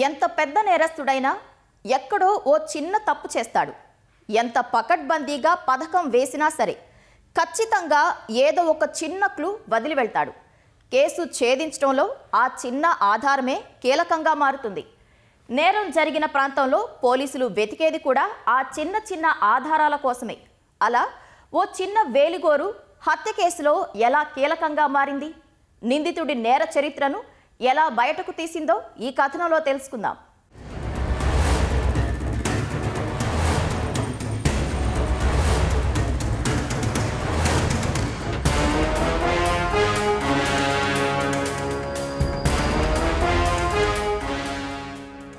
ఎంత పెద్ద నేరస్తుడైనా ఎక్కడో ఓ చిన్న తప్పు చేస్తాడు. ఎంత పకడ్బందీగా పథకం వేసినా సరే ఖచ్చితంగా ఏదో ఒక చిన్న క్లూ వదిలి వెళ్తాడు. కేసు ఛేదించడంలో ఆ చిన్న ఆధారమే కీలకంగా మారుతుంది. నేరం జరిగిన ప్రాంతంలో పోలీసులు వెతికేది కూడా ఆ చిన్న చిన్న ఆధారాల కోసమే. అలా ఓ చిన్న వేలిగోరు హత్య కేసులో ఎలా కీలకంగా మారింది, నిందితుడి నేర చరిత్రను ఎలా బయటకు తీసిందో ఈ కథనంలో తెలుసుకుందాం.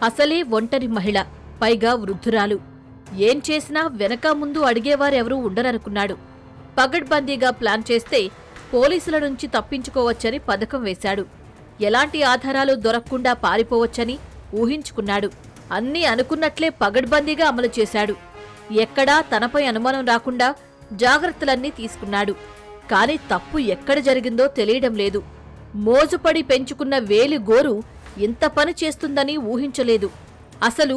అసలే ఒంటరి మహిళ, పైగా వృద్ధురాలు. ఏం చేసినా వెనక ముందు అడిగేవారెవరూ ఉండరనుకున్నాడు. పగడ్బందీగా ప్లాన్ చేస్తే పోలీసుల నుంచి తప్పించుకోవచ్చని పథకం వేశాడు. ఎలాంటి ఆధారాలు దొరక్కుండా పారిపోవచ్చని ఊహించుకున్నాడు. అన్నీ అనుకున్నట్లే పగడ్బందీగా అమలు చేశాడు. ఎక్కడా తనపై అనుమానం రాకుండా జాగ్రత్తలన్నీ తీసుకున్నాడు. కాని తప్పు ఎక్కడ జరిగిందో తెలియడం లేదు. మోజుపడి పెంచుకున్న వేలి గోరు ఇంత పని చేస్తుందని ఊహించలేదు. అసలు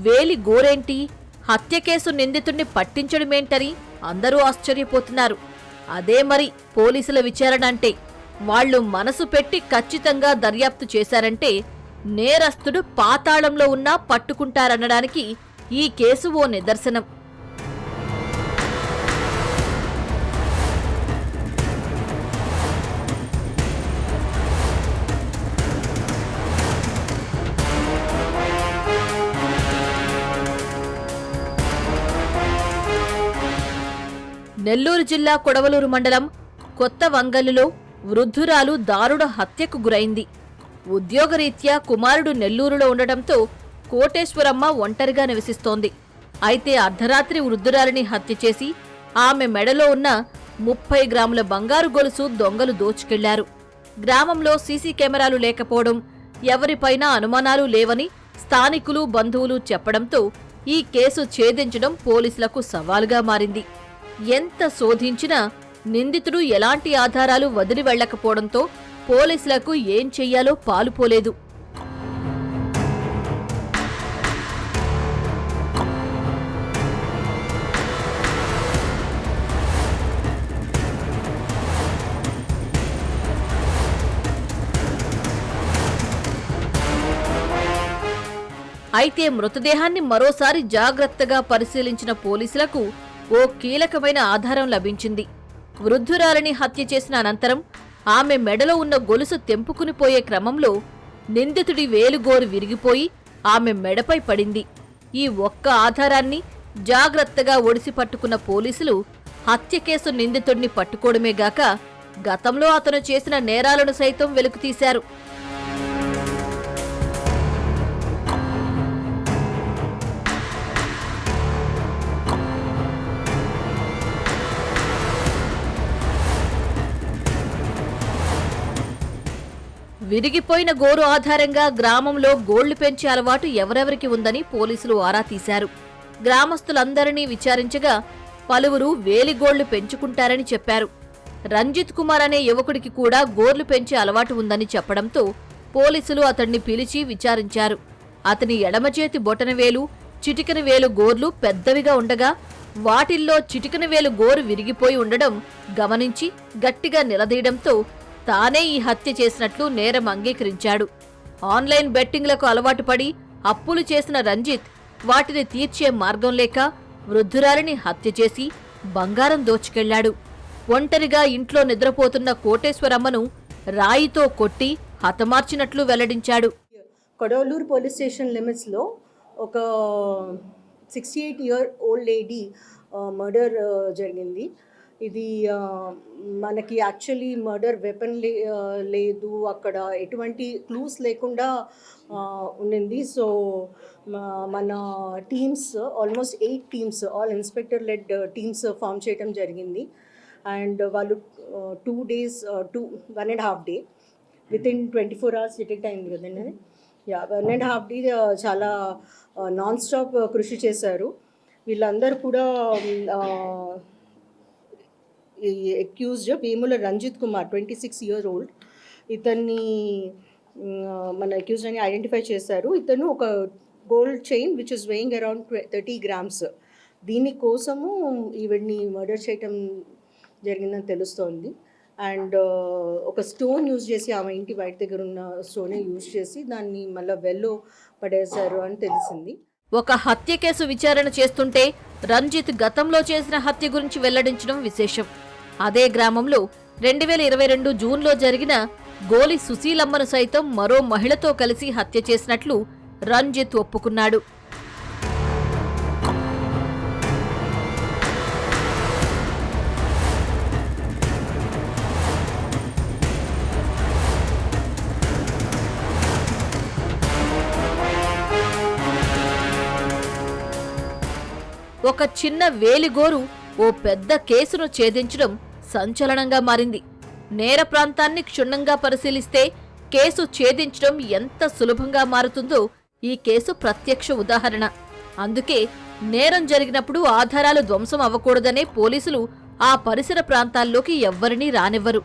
వేలి గోరేంటి, హత్య కేసు నిందితుణ్ణి పట్టించడమేంటని అందరూ ఆశ్చర్యపోతున్నారు. అదే మరి పోలీసుల విచారణ అంటే. వాళ్లు మనసు పెట్టి ఖచ్చితంగా దర్యాప్తు చేశారంటే నేరస్తుడు పాతాళంలో ఉన్నా పట్టుకుంటారనడానికి ఈ కేసు ఓ నిదర్శనం. నెల్లూరు జిల్లా కొడవలూరు మండలం కొత్త వంగల్లులో వృద్ధురాలు దారుణ హత్యకు గురైంది. ఉద్యోగరీత్యా కుమారుడు నెల్లూరులో ఉండటంతో కోటేశ్వరమ్మ ఒంటరిగా నివసిస్తోంది. అయితే అర్ధరాత్రి వృద్ధురాలిని హత్య చేసి ఆమె మెడలో ఉన్న 30 గ్రాముల బంగారు గొలుసు దొంగలు దోచుకెళ్లారు. గ్రామంలో సీసీ కెమెరాలు లేకపోవడం, ఎవరిపైనా అనుమానాలు లేవని స్థానికులు, బంధువులు చెప్పడంతో ఈ కేసు ఛేదించడం పోలీసులకు సవాలుగా మారింది. ఎంత శోధించినా నిందితుడు ఎలాంటి ఆధారాలు వదిలి వెళ్లకపోవడంతో పోలీసులకు ఏం చెయ్యాలో పాలుపోలేదు. అయితే మృతదేహాన్ని మరోసారి జాగ్రత్తగా పరిశీలించిన పోలీసులకు ఓ కీలకమైన ఆధారం లభించింది. వృద్ధురాలిని హత్య చేసిన అనంతరం ఆమె మెడలో ఉన్న గొలుసు తెంపుకునిపోయే క్రమంలో నిందితుడి వేలుగోరు విరిగిపోయి ఆమె మెడపై పడింది. ఈ ఒక్క ఆధారాన్ని జాగ్రత్తగా ఒడిసి పట్టుకున్న పోలీసులు హత్య కేసు నిందితుడిని పట్టుకోవడమేగాక గతంలో అతను చేసిన నేరాలను సైతం వెలుకుతీశారు. విరిగిపోయిన గోరు ఆధారంగా గ్రామంలో గోళ్లు పెంచే అలవాటు ఎవరెవరికి ఉందని పోలీసులు ఆరా తీశారు. గ్రామస్తులందరినీ విచారించగా పలువురు వేలిగోళ్లు పెంచుకుంటారని చెప్పారు. రంజిత్ కుమార్ అనే యువకుడికి కూడా గోర్లు పెంచే అలవాటు ఉందని చెప్పడంతో పోలీసులు అతన్ని పిలిచి విచారించారు. అతని ఎడమచేతి బొటనవేలు, చిటికెనవేలు గోర్లు పెద్దవిగా ఉండగా వాటిల్లో చిటికెనవేలు గోరు విరిగిపోయి ఉండడం గమనించి గట్టిగా నిలదీయడంతో తానే ఈ హత్య చేసినట్లు నేరం అంగీకరించాడు. ఆన్లైన్ బెట్టింగ్లకు అలవాటు పడి అప్పులు చేసిన రంజిత్ వాటిని తీర్చే మార్గం లేక వృద్ధురాలిని హత్య చేసి బంగారం దోచుకెళ్లాడు. ఒంటరిగా ఇంట్లో నిద్రపోతున్న కోటేశ్వరమ్మను రాయితో కొట్టి హతమార్చినట్లు వెల్లడించాడు. కొడవలూరు పోలీస్ స్టేషన్ లిమిట్స్లో ఒక 68-year-old లేడీ మర్డర్ జరిగింది. ఇది మనకి యాక్చువల్లీ మర్డర్ వెపన్ లేదు, అక్కడ ఎటువంటి క్లూస్ లేకుండా ఉండింది. సో మన teams almost 8 teams, all inspector led teams form చేయడం జరిగింది. అండ్ వాళ్ళు 2 days, 1.5 day within 24 hours detect అయింది కదండి. 1.5 day చాలా నాన్ స్టాప్ కృషి చేశారు. వీళ్ళందరూ కూడా accused Vemula Ranjith Kumar 26 years old. ఇతన్ని మన అక్యూజ్ని ఐడెంటిఫై చేశారు. ఇతను ఒక gold chain which is weighing around 30 grams దీనికోసము ఈవిడ్ని మర్డర్ చేయటం జరిగిందని తెలుస్తోంది. అండ్ ఒక స్టోన్ యూజ్ చేసి, ఆమె ఇంటి బయట దగ్గర ఉన్న స్టోనే యూజ్ చేసి దాన్ని మళ్ళీ వెల్లో పడేశారు అని తెలిసింది. ఒక హత్య కేసు విచారణ చేస్తుంటే రంజిత్ గతంలో చేసిన హత్య గురించి వెల్లడించడం విశేషం. అదే గ్రామంలో 2022 జూన్లో జరిగిన గోలి సుశీలమ్మను సైతం మరో మహిళతో కలిసి హత్య చేసినట్లు రంజిత్ ఒప్పుకున్నాడు. ఒక చిన్న వేలిగోరు ఓ పెద్ద కేసును ఛేదించడం సంచలనంగా మారింది. నేర ప్రాంతాన్ని క్షుణ్ణంగా పరిశీలిస్తే కేసు ఛేదించడం ఎంత సులభంగా మారుతుందో ఈ కేసు ప్రత్యక్ష ఉదాహరణ. అందుకే నేరం జరిగినప్పుడు ఆధారాలు ధ్వంసం అవ్వకూడదనే పోలీసులు ఆ పరిసర ప్రాంతాల్లోకి ఎవ్వరినీ రానివ్వరు.